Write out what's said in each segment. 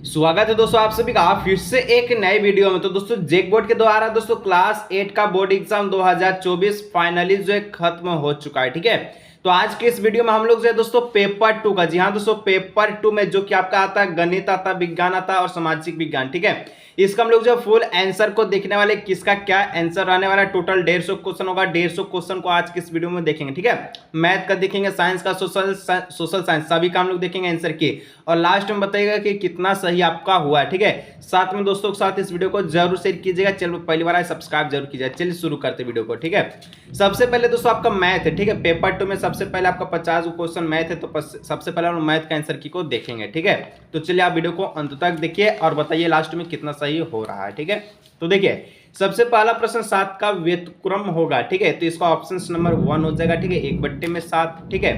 स्वागत है दोस्तों आप सभी का फिर से एक नए वीडियो में। तो दोस्तों जेक बोर्ड के द्वारा दोस्तों क्लास 8 का बोर्ड एग्जाम 2024 फाइनली जो है खत्म हो चुका है। ठीक है, तो आज के इस वीडियो में हम लोग जो है दोस्तों पेपर 2 का, जी हाँ दोस्तों पेपर 2 में जो कि आपका आता है गणित आता, विज्ञान आता और सामाजिक विज्ञान। ठीक है, इसका हम लोग जो फुल आंसर को देखने वाले, किसका क्या आंसर रहने वाला है। टोटल 150 क्वेश्चन होगा। 150 क्वेश्चन को आज के इस वीडियो में देखेंगे। ठीक है, मैथ का देखेंगे, साइंस का, सोशल साइंस सभी का हम लोग देखेंगे आंसर की, और लास्ट में बताइएगा कि कितना सही आपका हुआ है। ठीक है, साथ में दोस्तों के साथ इस वीडियो को जरूर शेयर कीजिएगा। चलो पहली बार आए सब्सक्राइब जरूर कीजिएगा। चलिए शुरू करते वीडियो को। ठीक है, सबसे पहले दोस्तों आपका मैथ है। ठीक है, पेपर 2 में सबसे पहले आपका 50 क्वेश्चन मैथ है, तो सबसे पहले हम मैथ का आंसर की को देखेंगे। ठीक है, तो चलिए आप वीडियो को अंत तक देखिए और बताइए लास्ट में कितना सही हो रहा है। ठीक है, तो देखिए सबसे पहला प्रश्न 7 का व्युत्क्रम होगा। ठीक है, तो इसका ऑप्शन नंबर 1 हो जाएगा। ठीक है, 1/7। ठीक है,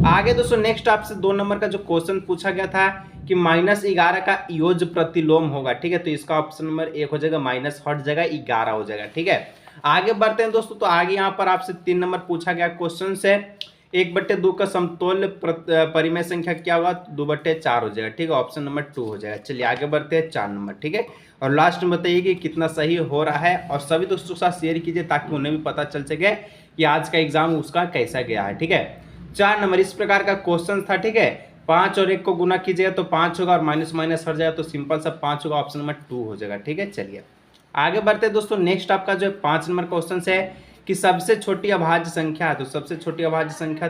आगे दोस्तों नेक्स्ट आपसे 2 नंबर का जो क्वेश्चन पूछा गया था कि -11 का योज प्रतिलोम होगा। ठीक है, तो इसका ऑप्शन नंबर 1 हो जाएगा, माइनस हट जाएगा, 11 हो जाएगा। ठीक है, आगे बढ़ते हैं दोस्तों। तो आगे यहाँ पर आपसे 3 नंबर पूछा गया क्वेश्चन से 1/2 का समतुल्य परिमेय संख्या क्या होगा, 2/4 हो जाएगा। ठीक है, ऑप्शन नंबर 2 हो जाएगा। चलिए आगे बढ़ते हैं 4 नंबर। ठीक है, और लास्ट में बताइए कि कितना सही हो रहा है, और सभी दोस्तों के साथ शेयर कीजिए ताकि उन्हें भी पता चल सके कि आज का एग्जाम उसका कैसा गया है। ठीक है, 4 नंबर इस प्रकार का क्वेश्चन था। ठीक है, 5 और 1 को गुना कीजिएगा तो 5 होगा, और माइनस माइनस हट जाएगा तो सिंपल सा 5 होगा, ऑप्शन नंबर 2 हो जाएगा। ठीक है, चलिए आगे बढ़ते हैं दोस्तों। नेक्स्ट आपका जो 5 नंबर क्वेश्चन है कि सबसे छोटी अभाज्य संख्या है, तो सबसे छोटी अभाज्य संख्या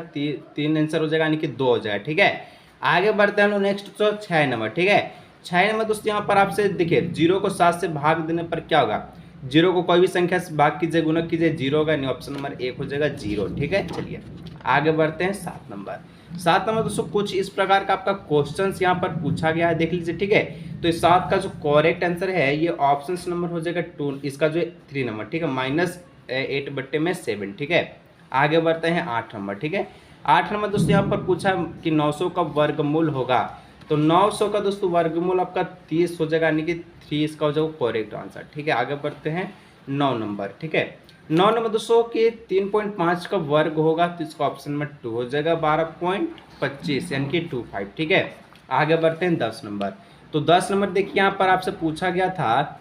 3 आंसर हो जाएगा, यानी कि 2 हो जाएगा। ठीक है, आगे बढ़ते हैं हम लोग नेक्स्ट तो 6 नंबर। ठीक है, 6 नंबर दोस्तों यहाँ पर आपसे देखिए 0 को 7 से भाग देने पर क्या होगा, 0 को कोई भी संख्या से भाग कीजिए, गुणा कीजिए, 0 होगा, यानी ऑप्शन नंबर 1 हो जाएगा 0। ठीक है, चलिए आगे बढ़ते हैं 7 नंबर। 7 नंबर दोस्तों कुछ इस प्रकार का आपका क्वेश्चन यहाँ पर पूछा गया है, देख लीजिए। ठीक है, तो इस 7 का जो करेक्ट आंसर है ये ऑप्शन नंबर हो जाएगा 2, इसका जो 3 नंबर। ठीक है, -8/7। ठीक है, आगे बढ़ते हैं 8 नंबर। ठीक है, 8 नंबर दोस्तों यहाँ पर पूछा कि 900 का वर्गमूल होगा, तो 900 का दोस्तों वर्गमूल आपका 30 हो जाएगा, यानी कि 3 इसका हो जाएगा करेक्ट आंसर। ठीक है, आगे बढ़ते हैं 9 नंबर। ठीक है, 9 नंबर दोस्तों कि 3.5 का वर्ग होगा, तो इसका ऑप्शन नंबर 2 हो जाएगा, 12.25 यानी कि 25। ठीक है, आगे बढ़ते हैं 10 नंबर। तो 10 नंबर देखिए यहाँ पर आपसे पूछा गया था,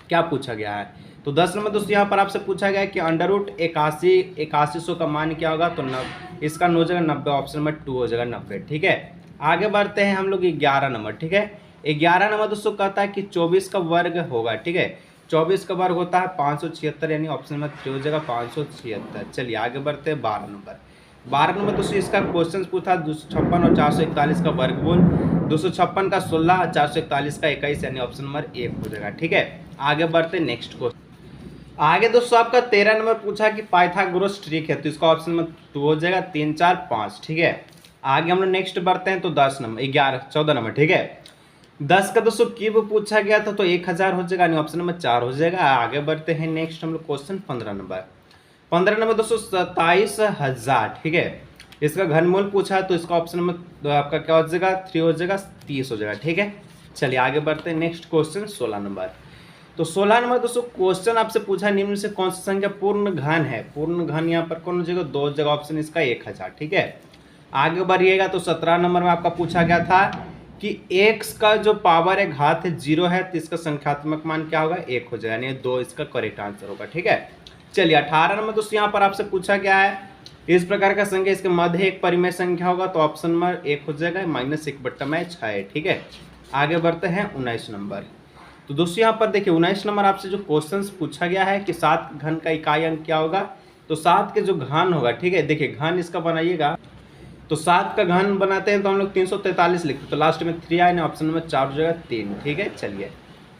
क्या पूछा गया है, तो 10 नंबर दोस्तों यहाँ पर आपसे पूछा गया है कि √81 का मान क्या होगा, तो इसका हो जाएगा 90, ऑप्शन नंबर 2 हो जाएगा 90। ठीक है, आगे बढ़ते हैं हम लोग 11 नंबर। ठीक है, 11 नंबर दोस्तों कहता है कि 24 का वर्ग होगा। ठीक है, 24 का वर्ग होता है 576, यानी ऑप्शन नंबर 3 हो जाएगा 576। चलिए आगे बढ़ते हैं 12 नंबर। 12 नंबर दोस्तों इसका क्वेश्चन पूछा 256 और 441 का वर्गमूल, 256 का 16 और 441 का 21, यानी ऑप्शन नंबर 1 हो जाएगा। ठीक है, आगे बढ़ते हैं नेक्स्ट क्वेश्चन। आगे दोस्तों आपका 13 नंबर पूछा कि पाइथागोरस ट्रिक है, तो इसका ऑप्शन नंबर 2 हो जाएगा, 3 4 5। ठीक है, आगे हम लोग नेक्स्ट बढ़ते हैं तो 10 नंबर 14 नंबर। ठीक है, 10 का दोस्तों क्यूब पूछा गया था, तो 1000 हो जाएगा, यानी ऑप्शन नंबर 4 हो जाएगा। आगे बढ़ते हैं नेक्स्ट हम लोग क्वेश्चन 15 नंबर। 15 नंबर दोस्तों 27,000। ठीक है, इसका घनमूल पूछा, तो इसका ऑप्शन नंबर आपका क्या हो जाएगा, 3 हो जाएगा, 30 हो जाएगा। ठीक है, चलिए आगे बढ़ते हैं नेक्स्ट क्वेश्चन 16 नंबर। तो 16 नंबर दोस्तों क्वेश्चन आपसे पूछा निम्न से कौन सी संख्या पूर्ण घन है। पूर्ण घन यहाँ पर कौन हो जाएगा, 2 जगह, ऑप्शन इसका 1000। ठीक है, आगे बढ़िएगा तो 17 नंबर में आपका पूछा गया था कि x का जो पावर है घात है 0 है, तो इसका संख्यात्मक मान क्या होगा, 1 हो जाएगा, यानी 2 इसका करेक्ट आंसर होगा। ठीक है, चलिए 18 नंबर दोस्तों यहाँ पर आपसे पूछा गया है इस प्रकार का संख्या, इसके मध्य एक परिमेय संख्या होगा, तो ऑप्शन नंबर 1 हो जाएगा, -1/6। ठीक है, आगे बढ़ते हैं 19 नंबर। तो दोस्तों यहाँ पर देखिए 19 नंबर आपसे जो क्वेश्चन पूछा गया है कि 7 घन का इकाई अंक क्या होगा, तो 7 के जो घन होगा। ठीक है, देखिए घन इसका बनाइएगा, तो 7 का घन बनाते हैं तो हम लोग 343 लिखते हैं, तो लास्ट में 3 आए ना, ऑप्शन नंबर 4 हो जाएगा 3। ठीक है, चलिए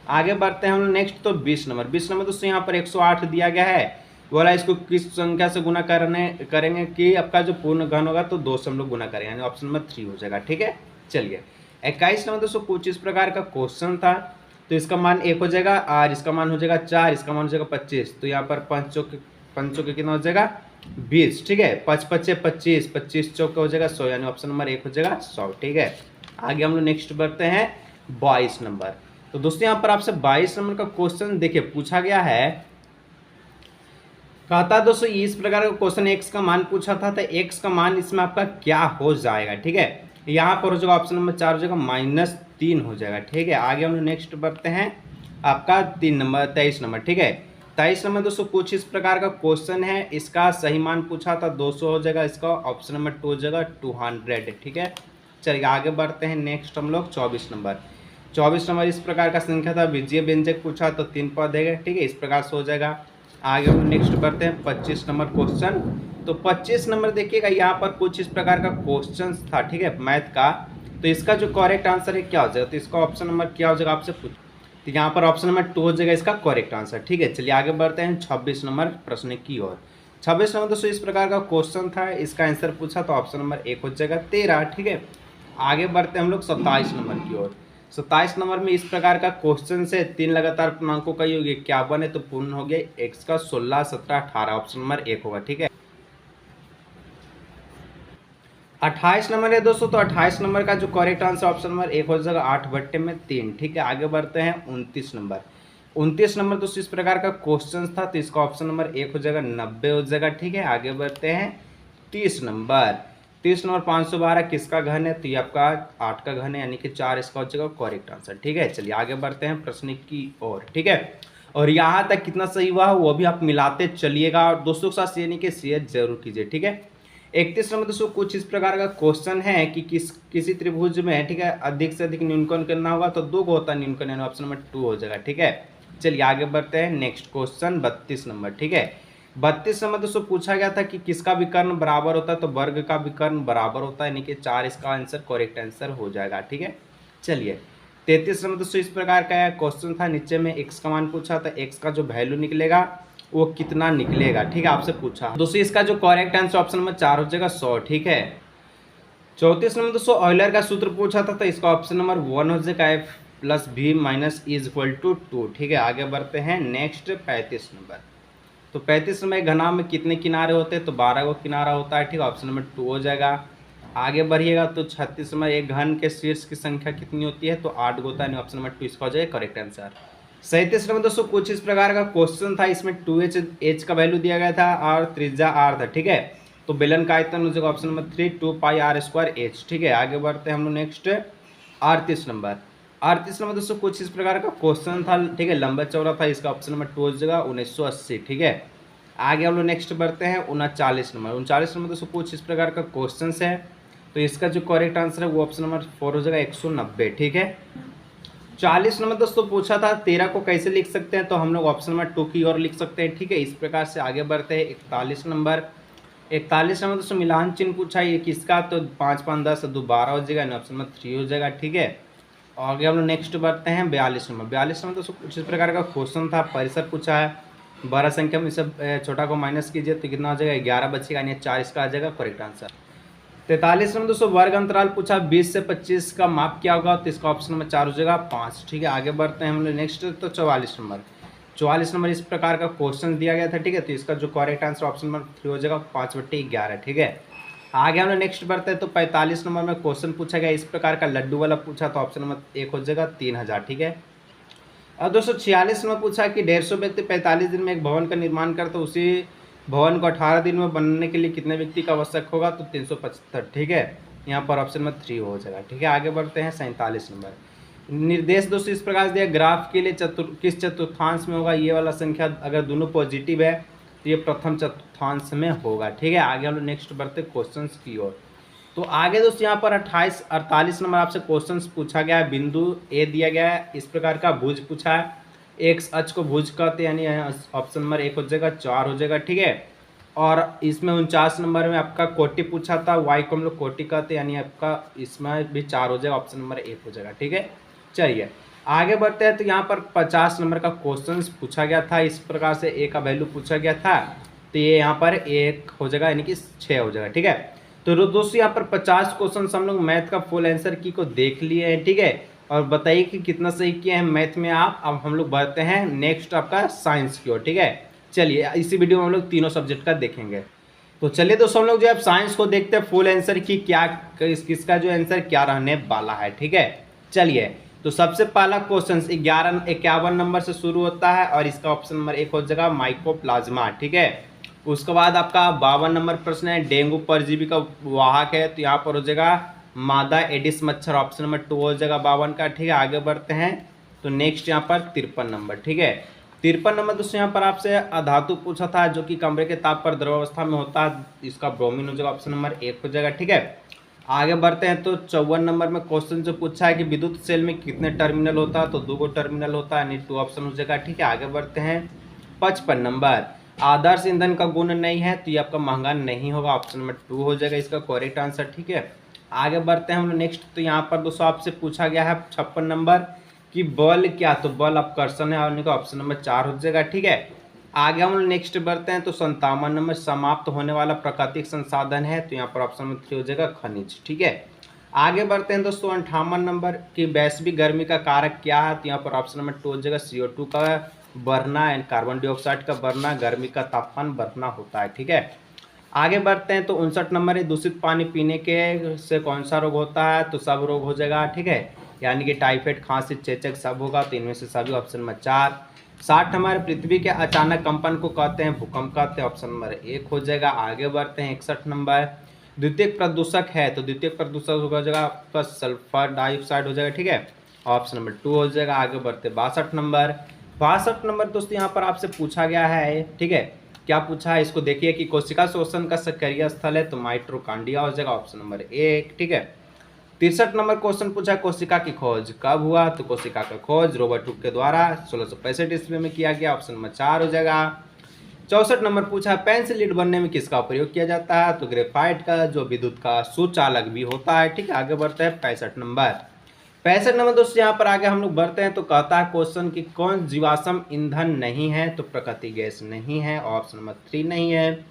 आगे बढ़ते हैं हम लोग नेक्स्ट तो 20 नंबर। 20 नंबर दोस्तों यहाँ पर 108 दिया गया है, बोला इसको किस संख्या से गुना करेंगे कि आपका जो पूर्ण घन होगा, तो 2 से हम लोग गुना करेंगे, यानी ऑप्शन नंबर 3 हो जाएगा। ठीक है, चलिए 21 नंबर दोस्तों कुछ इस प्रकार का क्वेश्चन था, तो इसका मान 1 हो जाएगा, और इसका मान हो जाएगा 4, इसका मान हो जाएगा 25, तो यहाँ पर 5 के कितना हो जाएगा 20। ठीक है, 5 5 25, 25 चौके हो जाएगा 100, यानी ऑप्शन नंबर 1 हो जाएगा 100। ठीक है, आगे हम लोग नेक्स्ट बढ़ते हैं 22 नंबर। तो दोस्तों यहाँ पर आपसे 22 नंबर का क्वेश्चन देखिए पूछा गया है, कहता है दोस्तों इस प्रकार का क्वेश्चन x का मान पूछा था, तो x का मान इसमें आपका क्या हो जाएगा। ठीक है, यहाँ पर हो जाएगा ऑप्शन नंबर 4 हो जाएगा 3 हो जाएगा। ठीक है, आगे हम लोग नेक्स्ट बढ़ते हैं आपका 23 नंबर। ठीक है, 23 नंबर दोस्तों कुछ इस प्रकार का क्वेश्चन है, इसका सही मान पूछा था 200 हो जाएगा, इसका ऑप्शन नंबर 2 हो जाएगा 200। ठीक है, चलिए आगे बढ़ते हैं नेक्स्ट हम लोग 24 नंबर। 24 नंबर इस प्रकार का संख्या था, विजय व्यंजक पूछा तो 3 पद है। ठीक है, इस प्रकार से हो जाएगा। आगे हम नेक्स्ट बढ़ते हैं 25 नंबर क्वेश्चन। तो 25 नंबर देखिएगा, यहाँ पर कुछ इस प्रकार का क्वेश्चन था। ठीक है, मैथ का। तो इसका जो करेक्ट आंसर है क्या हो जाएगा, तो इसका ऑप्शन नंबर क्या हो जाएगा आपसे पूछ, तो यहाँ पर ऑप्शन नंबर 2 हो जाएगा इसका करेक्ट आंसर। ठीक है, चलिए आगे बढ़ते हैं 26 नंबर प्रश्न की ओर। 26 नंबर दोस्तों इस प्रकार का क्वेश्चन था, इसका आंसर पूछा तो ऑप्शन नंबर 1 हो जाएगा 13। ठीक है, आगे बढ़ते हैं हम लोग 27 नंबर की ओर। 27 नंबर में इस प्रकार का क्वेश्चन से 3 लगातार पूर्णांकों का योग 51 है, तो पूर्ण हो गया x का 16, 17, 18, ऑप्शन नंबर 1 होगा। ठीक है, 28 नंबर है दोस्तों, तो 28 नंबर का जो करेक्ट आंसर ऑप्शन नंबर 1 हो जाएगा 8/3। ठीक है, आगे बढ़ते हैं 29 नंबर। 29 नंबर दोस्तों इस प्रकार का क्वेश्चन था, तो इसका ऑप्शन नंबर 1 हो जाएगा 90 हो जाएगा। ठीक है, आगे बढ़ते हैं 30 नंबर। 30 नंबर 512 किसका घन है, तो ये आपका 8 का घन है, यानी कि 4 इसका हो जाएगा करेक्ट आंसर। ठीक है, चलिए आगे बढ़ते हैं प्रश्न की ओर। ठीक है, और यहाँ तक कितना सही हुआ वो भी आप मिलाते चलिएगा, और दोस्तों के साथ यानी कि शेयर जरूर कीजिए। ठीक है, 31 नंबर दोस्तों कुछ इस प्रकार का क्वेश्चन है कि किसी त्रिभुज में, ठीक है, अधिक से अधिक न्यूनकोण करना होगा तो 2 को होता है न्यूनकोण, यानी ऑप्शन नंबर 2 हो जाएगा। ठीक है, चलिए आगे बढ़ते हैं नेक्स्ट क्वेश्चन 32 नंबर। ठीक है, 32 नंबर दोस्तों पूछा गया था कि किसका विकर्ण बराबर होता है, तो वर्ग का विकर्ण बराबर होता है, यानी कि 4 इसका आंसर करेक्ट आंसर हो जाएगा। ठीक है, चलिए 33 नंबर दोस्तों इस प्रकार का क्वेश्चन था, नीचे में x का मान पूछा था, x का जो वैल्यू निकलेगा वो कितना निकलेगा। ठीक है, आपसे पूछा दोस्तों, इसका जो करेक्ट आंसर ऑप्शन नंबर 4 हो जाएगा 100। ठीक है, 34 नंबर दोस्तों ऑयलर का सूत्र पूछा था, तो इसका ऑप्शन नंबर 1 हो जाएगा f + v - = 2। ठीक है, आगे बढ़ते हैं नेक्स्ट 35 नंबर। तो 35 नंबर घनाभ में कितने किनारे होते हैं, तो 12 को किनारा होता है। ठीक है, ऑप्शन नंबर 2 हो जाएगा। आगे बढ़िएगा तो 36 नंबर एक घन के शीर्ष की संख्या कितनी होती है, तो 8 होता है, ऑप्शन नंबर 2 इसका हो जाएगा करेक्ट आंसर। 37 नंबर दोस्तों कुछ इस प्रकार का क्वेश्चन था, इसमें 2h का वैल्यू दिया गया था और त्रिज्या r था। ठीक है, तो बेलन का आयतन हो जाएगा ऑप्शन नंबर 3 2πr²h। ठीक है, आगे बढ़ते हैं हम लोग नेक्स्ट 38 नंबर। 38 नंबर दोस्तों कुछ इस प्रकार का क्वेश्चन था। ठीक है, लंबा चौड़ा था, इसका ऑप्शन नंबर 2 हो जाएगा 1980। ठीक है, आगे हम लोग नेक्स्ट बढ़ते हैं 39 नंबर। 39 नंबर दोस्तों कुछ इस प्रकार का क्वेश्चन है, तो इसका जो करेक्ट आंसर है वो ऑप्शन नंबर 4 हो जाएगा 190। ठीक है, 40 नंबर दोस्तों पूछा था 13 को कैसे लिख सकते हैं, तो हम लोग ऑप्शन नंबर 2 की ओर लिख सकते हैं। ठीक है, इस प्रकार से आगे बढ़ते हैं 41 नंबर। 41 नंबर दोस्तों मिलान चिन्ह पूछा है किसका, तो 5 5 10 2 12 हो जाएगा, ऑप्शन नंबर 3 हो जाएगा। ठीक है, आगे हम लोग नेक्स्ट बढ़ते हैं 42 नंबर। 42 नंबर दोस्तों कुछ इस प्रकार का क्वेश्चन था, परिसर पूछा है, 12 संख्या में सब छोटा को माइनस कीजिए तो कितना हो जाएगा 11 बचेगा, यानी 4 इसका आ जाएगा करेक्ट आंसर। 43 नंबर दोस्तों वर्ग अंतराल पूछा 20 से 25 का माप क्या होगा, तो इसका ऑप्शन नंबर 4 हो जाएगा 5। ठीक है, आगे बढ़ते हैं हम लोग नेक्स्ट तो 44 नंबर। 44 नंबर इस प्रकार का क्वेश्चन दिया गया था। ठीक है, तो इसका जो करेक्ट आंसर ऑप्शन नंबर 3 हो जाएगा 5/11। ठीक है, आगे हम लोग नेक्स्ट बढ़ते हैं तो 45 नंबर में क्वेश्चन पूछा गया इस प्रकार का, लड्डू वाला पूछा, तो ऑप्शन नंबर 1 हो जाएगा 3000। ठीक है, और दोस्तों 46 में पूछा कि 150 व्यक्ति 45 दिन में एक भवन का निर्माण करते, उसी भवन को 18 दिन में बनने के लिए कितने व्यक्ति का आवश्यक होगा, तो 375। ठीक है, यहाँ पर ऑप्शन नंबर 3 हो जाएगा। ठीक है, आगे बढ़ते हैं 47 नंबर। निर्देश दोस्तों इस प्रकार से दिया, ग्राफ के लिए किस चतुर्थांश में होगा, ये वाला संख्या अगर दोनों पॉजिटिव है तो ये प्रथम चतुर्थांश में होगा। ठीक है, आगे हम लोग नेक्स्ट बढ़ते क्वेश्चन की ओर। तो आगे दोस्तों यहाँ पर 48 नंबर आपसे क्वेश्चन पूछा गया है, बिंदु ए दिया गया है, इस प्रकार का भुज पूछा है, एक्स अक्ष को भुज कहते हैं, यानी ऑप्शन नंबर 1 हो जाएगा 4 हो जाएगा। ठीक है, और इसमें 49 नंबर में आपका कोटि पूछा था, वाई को हम लोग कोटि कहते हैं, यानी आपका इसमें भी 4 हो जाएगा, ऑप्शन नंबर 1 हो जाएगा। ठीक है, चलिए आगे बढ़ते हैं तो यहाँ पर 50 नंबर का क्वेश्चन पूछा गया था, इस प्रकार से ए का वैल्यू पूछा गया था, तो ये यहाँ पर 1 हो जाएगा, यानी कि 6 हो जाएगा। ठीक है, तो दोस्तों यहाँ पर 50 क्वेश्चन हम लोग मैथ का फुल आंसर की को देख लिए हैं। ठीक है, और बताइए कि कितना सही किए हैं मैथ में आप। अब हम लोग बढ़ते हैं नेक्स्ट आपका साइंस की ओर। ठीक है, चलिए इसी वीडियो में हम लोग तीनों सब्जेक्ट का देखेंगे। तो चलिए दोस्तों हम लोग जो है साइंस को देखते हैं फुल आंसर की क्या किसका जो आंसर क्या रहने वाला है। ठीक है, चलिए तो सबसे पहला क्वेश्चन 51 नंबर से शुरू होता है और इसका ऑप्शन नंबर 1 हो जाएगा माइकोप्लाज्मा। ठीक है, उसके बाद आपका 52 नंबर प्रश्न है, डेंगू परजीवी का वाहक है, तो यहाँ पर हो जाएगा मादा एडिस मच्छर, ऑप्शन नंबर 2 हो जाएगा 52 का। ठीक है, आगे बढ़ते हैं तो नेक्स्ट यहाँ पर 53 नंबर। ठीक है, 53 नंबर दोस्तों यहाँ पर आपसे अधातु पूछा था जो कि कमरे के ताप पर द्रवावस्था में होता है, इसका ब्रोमीन हो जाएगा, ऑप्शन नंबर 1 हो जाएगा। ठीक है, आगे बढ़ते हैं तो 54 नंबर में क्वेश्चन जो पूछा है कि विद्युत सेल में कितने टर्मिनल होता है, तो 2 टर्मिनल होता है, यानी 2 ऑप्शन हो जाएगा। ठीक है, आगे बढ़ते हैं 55 नंबर, आदर्श ईंधन का गुण नहीं है तो ये आपका महंगा नहीं होगा, ऑप्शन नंबर 2 हो जाएगा इसका करेक्ट आंसर। ठीक है, आगे बढ़ते हैं हम लोग नेक्स्ट, तो यहाँ पर दोस्तों आपसे पूछा गया है 56 नंबर कि बल क्या, तो बल अपकर्षण है, और ऑप्शन नंबर 4 हो जाएगा। ठीक है, आगे हम लोग नेक्स्ट बढ़ते हैं तो 57 नंबर, समाप्त होने वाला प्राकृतिक संसाधन है, तो यहाँ पर ऑप्शन नंबर 3 हो जाएगा खनिज। ठीक है, आगे बढ़ते हैं दोस्तों 58 नंबर की वैश्विक गर्मी का कारक क्या है, तो यहाँ पर ऑप्शन नंबर 2 हो जाएगा CO2 का बढ़ना एंड कार्बन डाइऑक्साइड का बढ़ना, गर्मी का तापमान बढ़ना होता है। ठीक है, आगे बढ़ते हैं तो 59 नंबर है, दूषित पानी पीने के से कौन सा रोग होता है, तो सब रोग हो जाएगा। ठीक है, यानी कि टाइफाइड, खांसी, चेचक सब होगा, तो इनमें से सभी, ऑप्शन नंबर 4। 60 हमारे पृथ्वी के अचानक कंपन को कहते हैं भूकंप कहते हैं, ऑप्शन नंबर 1 हो जाएगा। आगे बढ़ते हैं 61 नंबर, द्वितीय प्रदूषक है, तो द्वितीय प्रदूषक हो जाएगा आपका सल्फर डाइऑक्साइड हो जाएगा। ठीक है, ऑप्शन नंबर 2 हो जाएगा। आगे बढ़ते 62 नंबर, 62 नंबर दोस्तों यहाँ पर आपसे पूछा गया है। ठीक है, क्या पूछा है इसको देखिए कि कोशिका शोषण का सक्रिय स्थल है, तो माइटोकॉन्ड्रिया हो जाएगा, ऑप्शन नंबर 1। ठीक है, 63 नंबर क्वेश्चन पूछा है कोशिका की खोज कब हुआ, तो कोशिका का खोज रॉबर्ट हुक के द्वारा 1665 ईस्वी में किया गया, ऑप्शन नंबर 4 हो जाएगा। 64 नंबर पूछा है पेंसिल लीड बनने में किसका प्रयोग किया जाता है, तो ग्रेफाइट का, जो विद्युत का सुचालक भी होता है। ठीक है, आगे बढ़ते हैं 65 नंबर, 65 नंबर दोस्तों यहाँ पर आगे हम लोग बढ़ते हैं तो कहता है क्वेश्चन की कौन जीवाश्म ईंधन नहीं है, तो प्राकृतिक गैस नहीं है, ऑप्शन नंबर 3 नहीं है।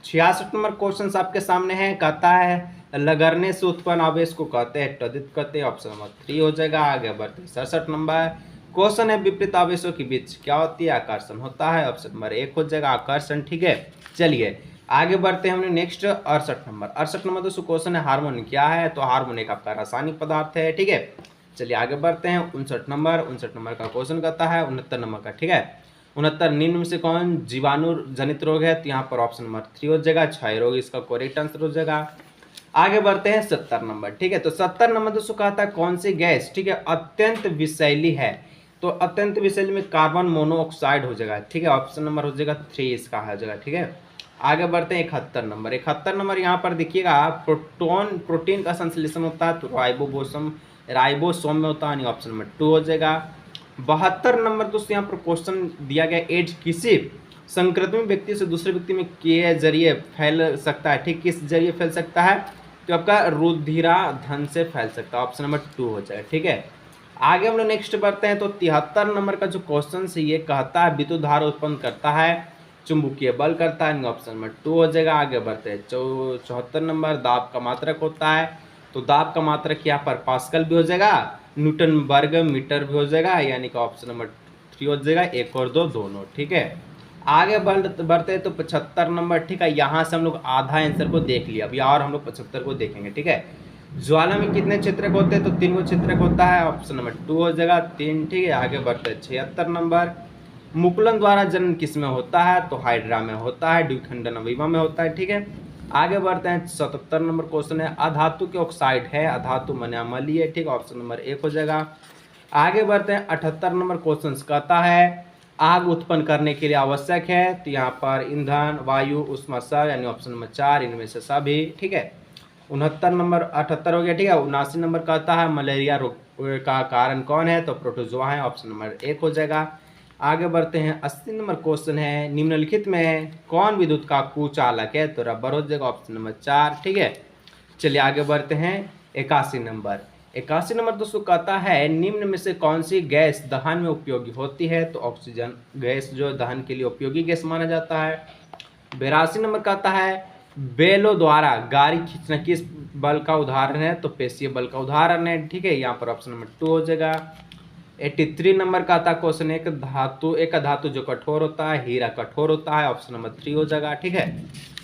66 नंबर क्वेश्चन आपके सामने है, कहता है लगरने से उत्पन्न आवेश को कहते हैं त्वरित कहते हैं, ऑप्शन नंबर 3 हो जाएगा। आगे बढ़ते हैं 67 नंबर, क्वेश्चन है विपरीत आवेशों के बीच क्या होती है, आकर्षण होता है, ऑप्शन नंबर 1 हो जाएगा आकर्षण। ठीक है, चलिए आगे बढ़ते हैं हमने नेक्स्ट 68 नंबर, 68 नंबर दोस्तों क्वेश्चन है हार्मोन क्या है, तो हार्मोन एक आपका रासायनिक पदार्थ है। ठीक है, चलिए आगे बढ़ते हैं 59 नंबर, 59 नंबर का क्वेश्चन कहता है 69 नंबर का। ठीक है, 69 निम्न में से कौन जीवाणु जनित रोग है, तो यहाँ पर ऑप्शन नंबर 3 हो जाएगा क्षय रोग, इसका करेक्ट आंसर हो जाएगा। आगे बढ़ते हैं 70 नंबर। ठीक है, तो 70 नंबर दोस्तों कहता है कौन सी गैस, ठीक है, अत्यंत विषैली है, तो अत्यंत विषैली में कार्बन मोनोऑक्साइड हो जाएगा। ठीक है, ऑप्शन नंबर हो जाएगा 3 इसका हो जाएगा। ठीक है, आगे बढ़ते हैं 71 नंबर, 71 नंबर यहाँ पर देखिएगा प्रोटीन का संश्लेषण होता है, तो राइबोसोम में होता है, ऑप्शन नंबर 2 हो जाएगा। 72 नंबर दोस्तों यहाँ पर क्वेश्चन दिया गया एड्स किसी संक्रमित व्यक्ति से दूसरे व्यक्ति में के जरिए फैल सकता है, ठीक, किस जरिए फैल सकता है, तो आपका रुधिराधन से फैल सकता है, ऑप्शन नंबर 2 हो जाएगा। ठीक है, आगे हम लोग नेक्स्ट बढ़ते हैं तो 73 नंबर का जो क्वेश्चन है ये कहता है विद्युत धारा उत्पन्न करता है, चुंबकीय बल करता है, ऑप्शन नंबर 2 हो जाएगा। आगे बढ़ते हैं 74 नंबर, दाब का मात्रक होता है, तो दाब का मात्रक यहाँ पर पास्कल भी हो जाएगा, न्यूटन वर्ग मीटर भी हो जाएगा, यानी कि ऑप्शन नंबर 3 हो जाएगा, 1 और 2 दोनों। ठीक है, आगे बढ़ते हैं तो 75 नंबर। ठीक है, यहाँ से हम लोग आधा आंसर को देख लिया, अभी और हम लोग 75 को देखेंगे। ठीक है, ज्वाला में कितने क्षेत्रक होते हैं, तो 3 गो क्षेत्रक होता है, ऑप्शन नंबर 2 हो जाएगा 3। ठीक है, आगे बढ़ते हैं 76 नंबर, मुकुलन द्वारा जन्म किस में होता है, तो हाइड्रा में होता है, द्विखंडन अमीबा में होता है। ठीक है, आगे बढ़ते हैं 77 नंबर क्वेश्चन है अधातु के ऑक्साइड है, अधातु माने अम्लीय। ठीक, ऑप्शन नंबर 1 हो जाएगा। आगे बढ़ते हैं 78 नंबर क्वेश्चन कहता है आग उत्पन्न करने के लिए आवश्यक है, तो यहाँ पर ईंधन, वायु, उष्मा सब, यानी ऑप्शन नंबर 4 इनमें से सभी। ठीक है, 69 नंबर 78 हो गया। ठीक है, 79 नंबर कहता है मलेरिया रोग का कारण कौन है, तो प्रोटोजोआ है, ऑप्शन नंबर 1 हो जाएगा। आगे बढ़ते हैं 80 नंबर क्वेश्चन है निम्नलिखित में कौन विद्युत का कुचालक है, तो रबर हो जाएगा, ऑप्शन नंबर 4। ठीक है, चलिए आगे बढ़ते हैं 81 नंबर, 81 नंबर दोस्तों कहता है निम्न में से कौन सी गैस दहन में उपयोगी होती है, तो ऑक्सीजन गैस जो दहन के लिए उपयोगी गैस माना जाता है। 82 नंबर कहता है बेलों द्वारा गाड़ी खींचना किस बल का उदाहरण है, तो पेशीय बल का उदाहरण है। ठीक है, यहाँ पर ऑप्शन नंबर 2 हो जाएगा। 83 नंबर का था क्वेश्चन एक धातु जो कठोर होता है, हीरा कठोर होता है, ऑप्शन नंबर 3 हो जाएगा। ठीक है,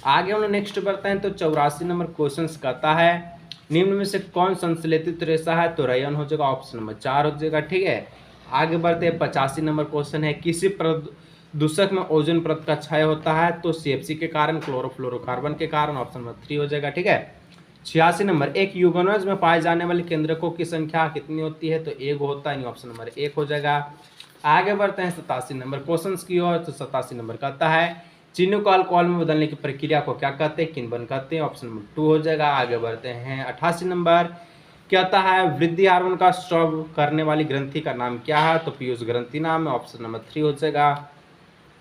आगे हम लोग नेक्स्ट बढ़ते हैं तो 84 नंबर क्वेश्चन कहता है निम्न में से कौन संश्लेषित रेशा है, तो रेयन हो जाएगा, ऑप्शन नंबर 4 हो जाएगा। ठीक है, आगे बढ़ते हैं 85 नंबर क्वेश्चन है किसी प्रदूषक में ओजोन परत का क्षय होता है, तो CFC के कारण, क्लोरोफ्लोरोकार्बन के कारण, ऑप्शन नंबर 3 हो जाएगा। ठीक है, 86 नंबर, एक यूगोनज में पाए जाने वाले केंद्रकों की संख्या कितनी होती है? तो एक होता है, ऑप्शन नंबर 1 हो जाएगा। आगे बढ़ते हैं 87 नंबर क्वेश्चन की ओर। तो 87 नंबर कहता है चीनी को अल्कोहल में बदलने की प्रक्रिया को क्या कहते हैं? किण्वन कहते हैं, ऑप्शन नंबर 2 हो जाएगा। आगे बढ़ते हैं 88 नंबर कहता है वृद्धि हार्मोन का स्राव करने वाली ग्रंथि का नाम क्या है? तो पीयूष ग्रंथि नाम है, ऑप्शन नंबर 3 हो जाएगा।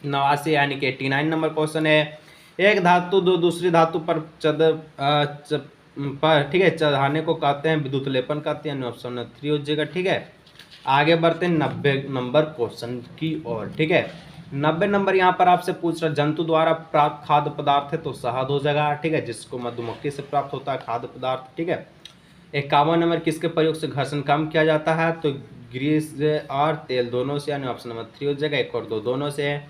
89 यानी कि 89 नंबर क्वेश्चन है एक धातु दो दूसरी धातु पर ठीक है चढ़ाने को कहते हैं विद्युत लेपन कहते हैं, ऑप्शन नंबर 3 हो जाएगा। ठीक है, आगे बढ़ते हैं 90 नंबर क्वेश्चन की ओर। ठीक है, 90 नंबर यहाँ पर आपसे पूछ रहा जंतु द्वारा प्राप्त खाद्य पदार्थ है, तो शहद हो जाएगा। ठीक है, जिसको मधुमक्खी से प्राप्त होता है खाद्य पदार्थ। ठीक है, 51 नंबर किसके प्रयोग से घर्षण कम किया जाता है? तो ग्रीस और तेल दोनों से, यानी ऑप्शन नंबर 3 हो जाएगा। 1 और 2 दोनों से।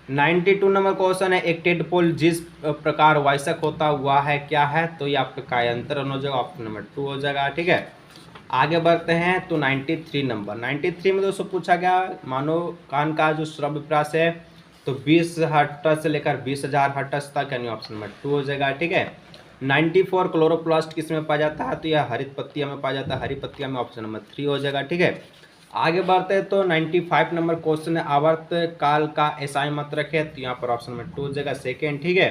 92 नंबर क्वेश्चन है एक टेडपोल जिस प्रकार वयस्क होता हुआ है क्या है? तो ये आपका कायांतरण हो जाएगा, ऑप्शन नंबर 2 हो जाएगा। ठीक है, आगे बढ़ते हैं तो 93 नंबर। 93 में दोस्तों पूछा गया मानव कान का जो श्रव्य प्रयास है तो 20 हर्ट्ज से लेकर 20,000 हर्ट्ज तक, यानी ऑप्शन नंबर 2 हो जाएगा। ठीक है, 94 क्लोरोप्लास्ट किस में पाया जाता है? तो यह हरित पत्तियां में पाया जाता है, हरी पत्तियां में, ऑप्शन नंबर 3 हो जाएगा। ठीक है, आगे बढ़ते हैं तो 95 नंबर क्वेश्चन है आवर्त काल का एसआई मात्रक है, तो यहाँ पर ऑप्शन नंबर 2 हो जाएगा सेकेंड। ठीक है,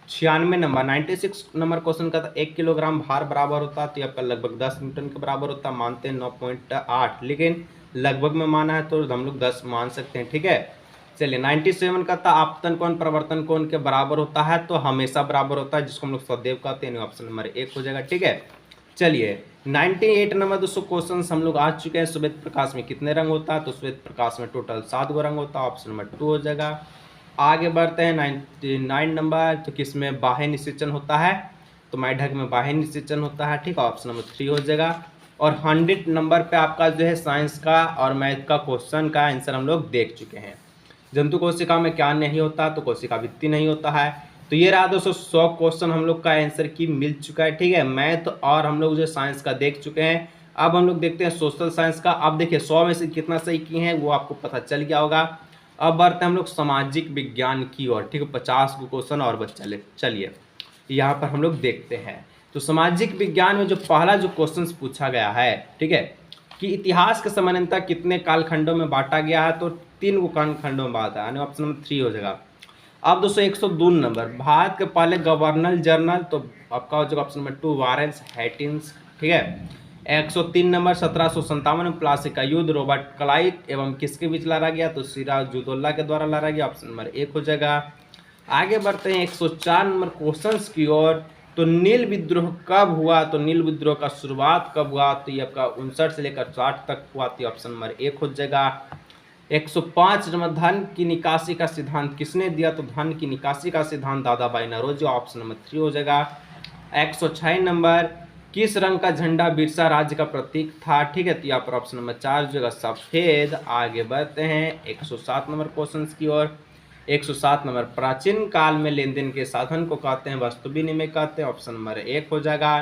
96 नंबर 96 नंबर क्वेश्चन का था 1 किलोग्राम भार बराबर होता है, तो आपका लगभग 10 न्यूटन के बराबर होता है, मानते हैं 9.8, लेकिन लगभग में माना है तो हम लोग 10 मान सकते हैं। ठीक है, चलिए 97 का था आपतन कोण प्रवर्तन कोण के बराबर होता है, तो हमेशा बराबर होता है, जिसको हम लोग सदैव कहते हैं, ऑप्शन नंबर 1 हो जाएगा। ठीक है, चलिए 98 नंबर दोस्तों क्वेश्चन हम लोग आ चुके हैं श्वेत प्रकाश में कितने रंग होता है? तो श्वेत प्रकाश में टोटल 7 गो रंग होता है, ऑप्शन नंबर 2 हो जाएगा। आगे बढ़ते हैं 99 नंबर, तो किसमें बाह्य निषेचन होता है? तो मेढक में बाह्य निषेचन होता है। ठीक है, ऑप्शन नंबर 3 हो जाएगा। और 100 नंबर पे आपका जो है साइंस का और मैथ का क्वेश्चन का आंसर हम लोग देख चुके हैं। जंतु कोशिका में क्या नहीं होता? तो कोशिका भित्ति नहीं होता है। तो ये रहा दोस्तों 100 क्वेश्चन हम लोग का आंसर की मिल चुका है। ठीक है, मैथ और हम लोग जो साइंस का देख चुके हैं। अब हम लोग देखते हैं सोशल साइंस का। अब देखिए 100 में से कितना सही किए हैं वो आपको पता चल गया होगा। अब बढ़ते हैं हम लोग सामाजिक विज्ञान की ओर। ठीक है, 50 क्वेश्चन और बच चलिए यहाँ पर हम लोग देखते हैं। तो सामाजिक विज्ञान में जो पहला जो क्वेश्चन पूछा गया है, ठीक है, कि इतिहास के समानांतर कितने कालखंडों में बांटा गया है? तो 3 गो कालखंडों में बांटा है, ऑप्शन नंबर 3 हो जाएगा। अब दोस्तों 102 नंबर भारत के पहले गवर्नर जनरल, तो आपका हो जाएगा ऑप्शन नंबर 2 वारेंस हैस्टिंग्स। ठीक है, 103 नंबर 1757 में प्लासी का युद्ध रॉबर्ट क्लाइव एवं किसके बीच लड़ा गया? तो सिराजुद्दौला के द्वारा लड़ा गया, ऑप्शन नंबर 1 हो जाएगा। आगे बढ़ते हैं 104 नंबर क्वेश्चन की ओर। तो नील विद्रोह कब हुआ? तो नील विद्रोह का शुरुआत कब हुआ? तो ये आपका 59 से लेकर 60 तक हुआ, तो ऑप्शन नंबर 1 हो जाएगा। 105 नंबर धन की निकासी का सिद्धांत किसने दिया? तो धन की निकासी का सिद्धांत दादा भाई नौरोजी, ऑप्शन नंबर 3 हो जाएगा। 106 नंबर किस रंग का झंडा बिरसा राज्य का प्रतीक था? ठीक है, तो यहाँ पर ऑप्शन नंबर 4 जो है सफेद। आगे बढ़ते हैं 107 नंबर क्वेश्चन की ओर। 107 नंबर प्राचीन काल में लेन देन के साधन को कहते हैं वस्तु विनिमय कहते हैं, ऑप्शन नंबर 1 हो जाएगा।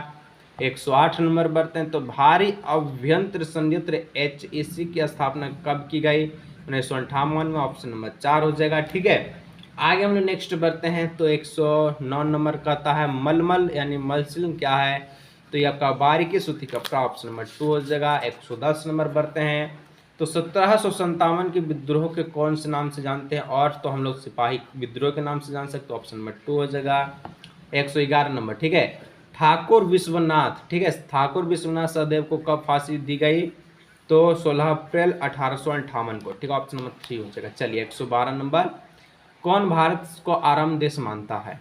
108 नंबर बढ़ते हैं तो भारी अभ्यंतर संयंत्र HEC की स्थापना कब की गई? 1958 में, ऑप्शन नंबर 4 हो जाएगा। ठीक है, आगे हम लोग नेक्स्ट बढ़ते हैं तो 109 नंबर कहता है मलमल यानी मलसिल क्या है? तो ये आपका बारीकी सूती कपड़ा, ऑप्शन नंबर 2 हो जाएगा। 110 नंबर बढ़ते हैं तो 1757 के विद्रोह के कौन से नाम से जानते हैं? और तो हम लोग सिपाही विद्रोह के नाम से जान सकते, ऑप्शन नंबर 2 हो जाएगा। 111 नंबर, ठीक है, ठाकुर विश्वनाथ, ठीक है, ठाकुर विश्वनाथ सहदेव को कब फांसी दी गई? तो 16 अप्रैल 1858 को, ठीक है, ऑप्शन नंबर 3 हो जाएगा। चलिए 112 नंबर कौन भारत को आराम देश मानता है?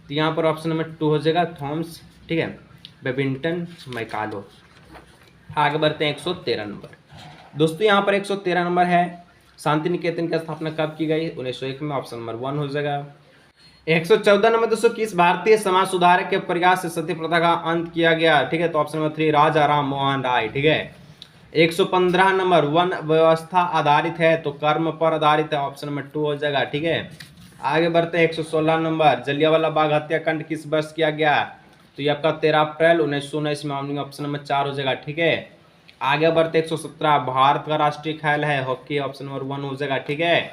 तो यहाँ पर ऑप्शन नंबर 2 हो जाएगा थॉमस, ठीक है, बेबिंगटन मैकालो। आगे बढ़ते हैं 113 नंबर दोस्तों, यहाँ पर 113 नंबर है शांति निकेतन की स्थापना कब की गई? 1901 में, ऑप्शन नंबर 1 हो जाएगा। 114 नंबर दोस्तों किस भारतीय समाज सुधारक के प्रयास से सती प्रथा का अंत किया गया? ठीक है, तो ऑप्शन नंबर 3 राजा राम मोहन राय। ठीक है, 115 नंबर वन व्यवस्था आधारित है तो कर्म पर आधारित है, ऑप्शन नंबर 2 हो जाएगा। ठीक है, आगे बढ़ते हैं 116 नंबर जलियांवाला बाग हत्याकांड किस वर्ष किया गया? तो ये आपका 13 अप्रैल 1919 में, ऑप्शन नंबर 4 हो जाएगा। ठीक है, आगे बढ़ते 117 भारत का राष्ट्रीय खेल है हॉकी, ऑप्शन नंबर 1 हो जाएगा। ठीक है,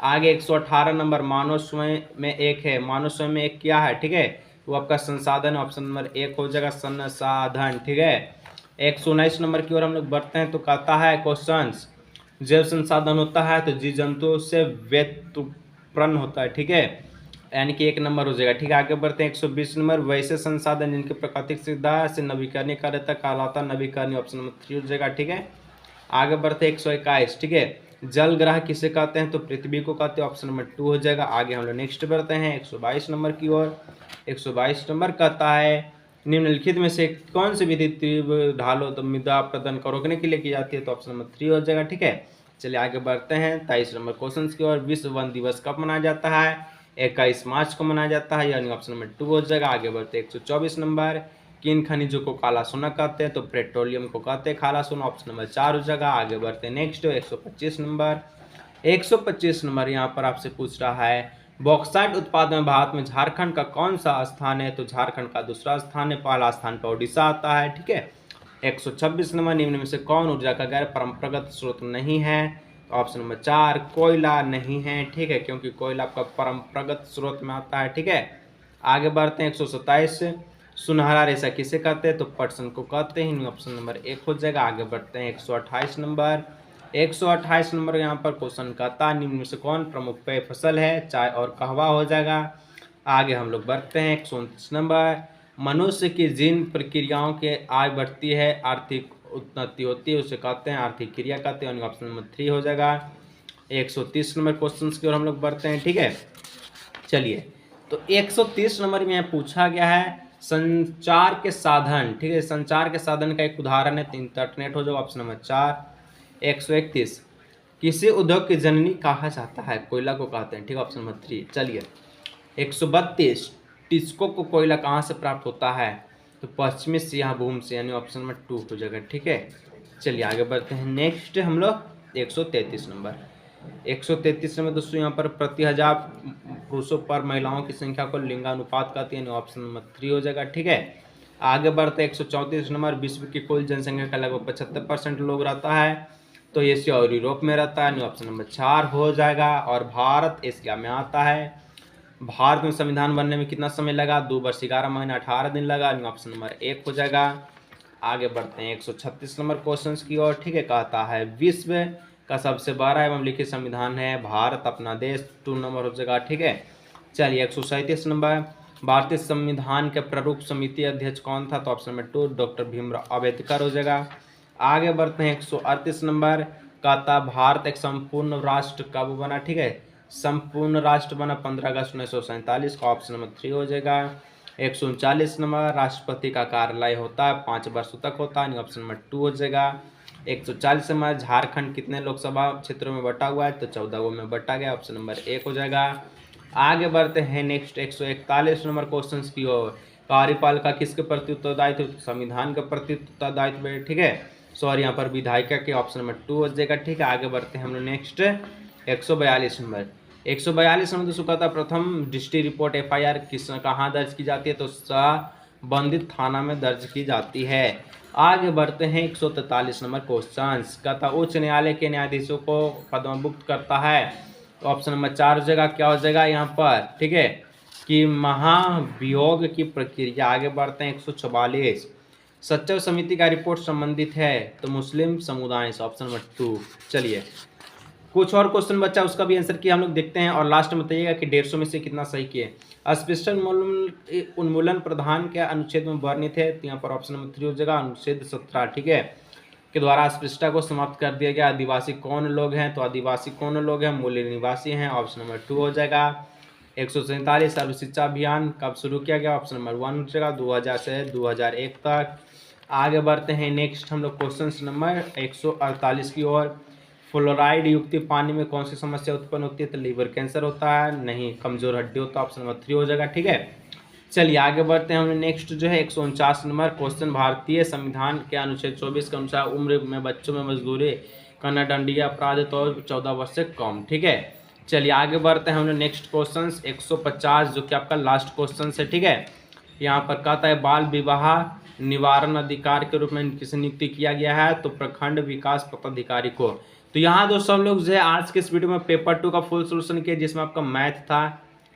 आगे 118 नंबर मानव स्वयं में एक है, मानव स्वयं में एक क्या है? ठीक है, वो आपका संसाधन ऑप्शन नंबर 1 हो जाएगा, संसाधन। ठीक है, 119 नंबर की ओर हम लोग बढ़ते हैं। तो कहता है क्वेश्चंस, जैव संसाधन होता है तो जीव जंतुओं से व्युत्पन्न होता है। ठीक है, यानी कि 1 नंबर हो जाएगा। ठीक है, आगे बढ़ते हैं। 120 नंबर, वैसे संसाधन जिनके प्राकृतिक सुविधा से नवीकरणीय कार्यता कहलाता नवीकरणीय, ऑप्शन नंबर 3 हो जाएगा। ठीक है, आगे बढ़ते हैं 121। ठीक है, जल ग्रह किसे कहते हैं, तो पृथ्वी को कहते हैं, ऑप्शन नंबर 2 हो जाएगा। आगे हम लोग नेक्स्ट बढ़ते हैं 122 नंबर की ओर। 122 नंबर कहता है निम्नलिखित में से कौन सी विधि तीव्र ढालो तो मृदा प्रदन को रोकने के लिए की जाती है, तो ऑप्शन नंबर 3 हो जाएगा। ठीक है, चलिए आगे बढ़ते हैं 23 नंबर क्वेश्चन की ओर। विश्व वन दिवस कब मनाया जाता है, 21 मार्च को मनाया जाता है, यानी ऑप्शन नंबर 2 हो जाएगा। आगे बढ़ते हैं 124 नंबर, किन खनिजों को काला सोना कहते हैं, तो पेट्रोलियम को कहते हैं काला सोना, ऑप्शन नंबर 4 हो जाएगा। आगे बढ़ते हैं नेक्स्ट 125 नंबर। 125 नंबर यहाँ पर आपसे पूछ रहा है बॉक्साइट उत्पादन में भारत में झारखंड का कौन सा स्थान है, तो झारखंड का दूसरा स्थान है, पहला स्थान पर ओडिशा आता है। ठीक है, 126 नंबर, निम्न में से कौन ऊर्जा का गैर परंपरागत स्रोत नहीं है, ऑप्शन नंबर 4 कोयला नहीं है। ठीक है, क्योंकि कोयला आपका परंपरागत स्रोत में आता है। ठीक है, आगे बढ़ते हैं 127, सुनहरा रेशा किसे कहते हैं, तो पटसन को कहते हैं, ऑप्शन नंबर 1 हो जाएगा। आगे बढ़ते हैं 128 नंबर। 128 नंबर यहाँ पर क्वेश्चन कहता है निम्न में से कौन प्रमुख पेय फसल है, चाय और कहवा हो जाएगा। आगे हम लोग बढ़ते हैं 129 नंबर, मनुष्य की जिन प्रक्रियाओं के आय बढ़ती है आर्थिक उन्नति होती है उसे कहते हैं आर्थिक क्रिया कहते हैं, ऑप्शन नंबर 3 हो जाएगा। 130 नंबर क्वेश्चन की ओर हम लोग बढ़ते हैं। ठीक है, चलिए तो 130 नंबर में पूछा गया है संचार के साधन। ठीक है, संचार के साधन का एक उदाहरण है तो इंटरनेट हो जाएगा, ऑप्शन नंबर 4। 131, किसी उद्योग की जननी कहा जाता है, कोयला को कहते हैं। ठीक है, ऑप्शन नंबर 3। चलिए 132, टिस्को को कोयला कहाँ से प्राप्त होता है, तो पश्चिमी सियाह भूमि से, यानी ऑप्शन नंबर 2 हो जाएगा। ठीक है, चलिए आगे बढ़ते हैं नेक्स्ट हम लोग 133 नंबर। 133 नंबर दोस्तों यहाँ पर प्रति 1000 पुरुषों पर महिलाओं की संख्या को लिंगानुपात कहते हैं, ऑप्शन नंबर 3 हो जाएगा। ठीक है, आगे बढ़ते हैं 134 नंबर, विश्व की कुल जनसंख्या का लगभग 75% लोग रहता है तो एशिया और यूरोप में रहता है, ऑप्शन नंबर 4 हो जाएगा। और भारत एशिया में आता है। भारत में संविधान बनने में कितना समय लगा, 2 वर्ष 11 महीने 18 दिन लगा, ऑप्शन नंबर 1 हो जाएगा। आगे बढ़ते हैं 136 नंबर क्वेश्चन की ओर। ठीक है, कहता है विश्व का सबसे बड़ा एवं लिखित संविधान है भारत अपना देश, 2 नंबर हो जाएगा। ठीक है, चलिए 137 नंबर, भारतीय संविधान के प्रारूप समिति अध्यक्ष कौन था, तो option number 2 doctor Bhimrao Ambedkar हो जाएगा। आगे बढ़ते हैं 138 नंबर, कहता भारत एक संपूर्ण राष्ट्र कब बना। ठीक है, संपूर्ण राष्ट्र बना 15 अगस्त 1947 का, ऑप्शन नंबर 3 हो जाएगा। 139 नंबर, राष्ट्रपति का कार्यालय होता है 5 वर्षों तक होता है, ऑप्शन नंबर 2 हो जाएगा। 140 नंबर, झारखंड कितने लोकसभा क्षेत्रों में बटा हुआ है, तो 14 में बटा गया, ऑप्शन नंबर 1 हो जाएगा। आगे बढ़ते हैं नेक्स्ट 141 नंबर क्वेश्चन की ओर। कार्यपालिका किसके प्रति उत्तरदायित्व, संविधान के प्रति उत्तरदायित्व। ठीक है, सॉरी यहाँ पर विधायिका के, ऑप्शन नंबर 2 हो जाएगा। ठीक है, आगे बढ़ते हैं हम लोग नेक्स्ट 142 नंबर। 142 नंबर दोस्तों कहता प्रथम दृष्टि रिपोर्ट FIR किस कहाँ दर्ज की जाती है, तो संबंधित थाना में दर्ज की जाती है। आगे बढ़ते हैं 143 नंबर क्वेश्चन कहता उच्च न्यायालय के न्यायाधीशों को पदमुक्त करता है, तो ऑप्शन नंबर 4 हो जाएगा। क्या हो जाएगा यहाँ पर, ठीक है, कि महाभियोग की प्रक्रिया। आगे बढ़ते हैं 144, सचिव समिति का रिपोर्ट संबंधित है तो मुस्लिम समुदाय से, ऑप्शन नंबर 2। चलिए कुछ और क्वेश्चन बच्चा उसका भी आंसर किया हम लोग देखते हैं और लास्ट में बताइएगा कि 150 में से कितना सही किए। अस्पृश्य उन्मूलन प्रधान के अनुच्छेद में वर्णित है, तो यहाँ पर ऑप्शन नंबर 3 हो जाएगा, अनुच्छेद 17। ठीक है, के द्वारा अस्पृश्यता को समाप्त कर दिया गया। आदिवासी कौन लोग हैं, तो आदिवासी कौन लोग हैं, मूल निवासी हैं, ऑप्शन नंबर 2 हो जाएगा। 147 सर्व शिक्षा अभियान कब शुरू किया गया, ऑप्शन नंबर 1 हो जाएगा, 2000 से 2001 तक। आगे बढ़ते हैं नेक्स्ट हम लोग क्वेश्चन नंबर 148 की ओर। फ्लोराइड युक्त पानी में कौन सी समस्या उत्पन्न होती है, तो लीवर कैंसर होता है, नहीं कमजोर हड्डी होता है, ऑप्शन नंबर 3 हो जाएगा। ठीक है, चलिए आगे बढ़ते हैं हम नेक्स्ट जो है 149 नंबर क्वेश्चन। भारतीय संविधान के अनुच्छेद 24 के अनुसार उम्र में बच्चों में मजदूरी करना दंडनीय अपराध तो 14 वर्ष से कम। ठीक है, चलिए आगे बढ़ते हैं हम लोग नेक्स्ट क्वेश्चन 150 जो कि आपका लास्ट क्वेश्चन है। ठीक है, यहाँ पर कहता है बाल विवाह निवारण अधिकार के रूप में किसे नियुक्ति किया गया है, तो प्रखंड विकास पदाधिकारी को। तो यहाँ दोस्तों हम लोग जो है आज के इस वीडियो में पेपर 2 का फुल सोल्यूशन किया जिसमें आपका मैथ था।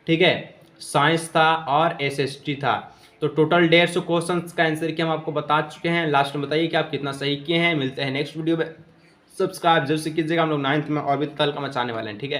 ठीक है, साइंस था और एसएसटी था। तो टोटल 150 क्वेश्चन का आंसर की हम आपको बता चुके हैं। लास्ट में बताइए कि आप कितना सही किए हैं। मिलते हैं नेक्स्ट वीडियो में। सब्सक्राइब जरूर से कीजिएगा। हम लोग 9th में और भी तल का मचाने वाले हैं, ठीक है।